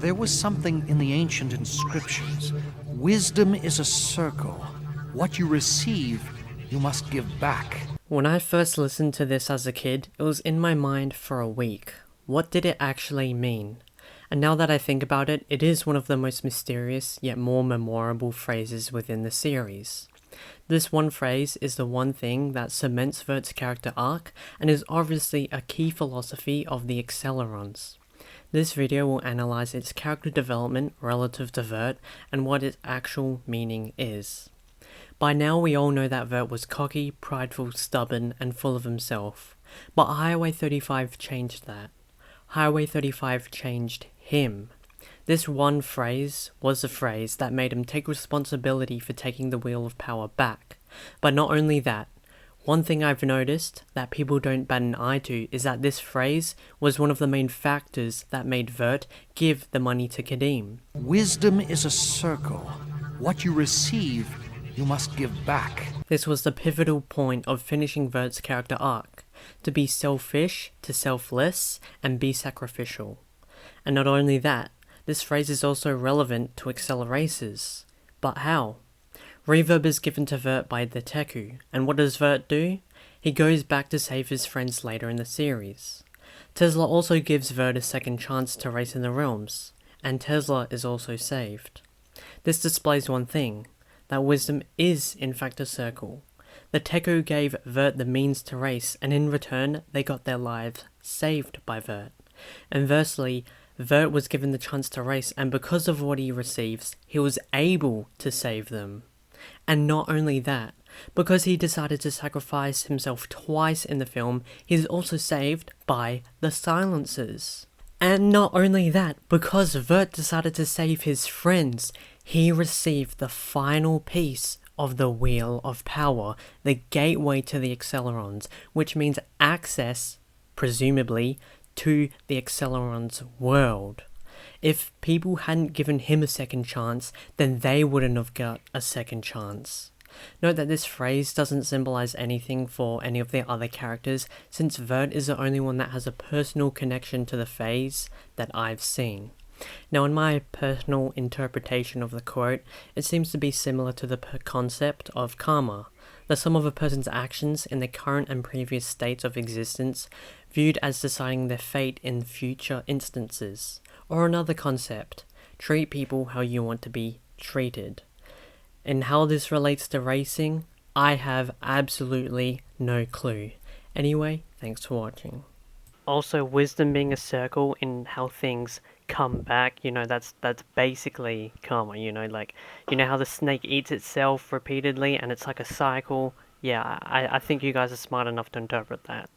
There was something in the ancient inscriptions. Wisdom is a circle. What you receive, you must give back. When I first listened to this as a kid, it was in my mind for a week. What did it actually mean? And now that I think about it, it is one of the most mysterious yet more memorable phrases within the series. This one phrase is the one thing that cements Vert's character arc and is obviously a key philosophy of the AcceleRacers. This video will analyze its character development relative to Vert and what its actual meaning is. By now we all know that Vert was cocky, prideful, stubborn, and full of himself. But Highway 35 changed that. Highway 35 changed him. This one phrase was the phrase that made him take responsibility for taking the wheel of power back. But not only that, one thing I've noticed that people don't bat an eye to is that this phrase was one of the main factors that made Vert give the money to Kadeem. Wisdom is a circle. What you receive, you must give back. This was the pivotal point of finishing Vert's character arc, to be selfish to selfless and be sacrificial. And not only that, this phrase is also relevant to AcceleRacers. But how? Reverb is given to Vert by the Teku, and what does Vert do? He goes back to save his friends later in the series. Tesla also gives Vert a second chance to race in the realms, and Tesla is also saved. This displays one thing, that wisdom is in fact a circle. The Teku gave Vert the means to race, and in return they got their lives saved by Vert. Inversely, Vert was given the chance to race, and because of what he receives, he was able to save them. And not only that, because he decided to sacrifice himself twice in the film, he is also saved by the silencers. And not only that, because Vert decided to save his friends, he received the final piece of the Wheel of Power, the gateway to the AcceleRacers, which means access, presumably, to the AcceleRacers world. If people hadn't given him a second chance, then they wouldn't have got a second chance. Note that this phrase doesn't symbolize anything for any of the other characters, since Vert is the only one that has a personal connection to the phase that I've seen. Now, in my personal interpretation of the quote, it seems to be similar to the concept of karma, the sum of a person's actions in the current and previous states of existence, viewed as deciding their fate in future instances. Or another concept, treat people how you want to be treated. And how this relates to racing, I have absolutely no clue. Anyway, thanks for watching. Also, wisdom being a circle in how things come back, that's basically karma, like, how the snake eats itself repeatedly and it's like a cycle. Yeah, I think you guys are smart enough to interpret that.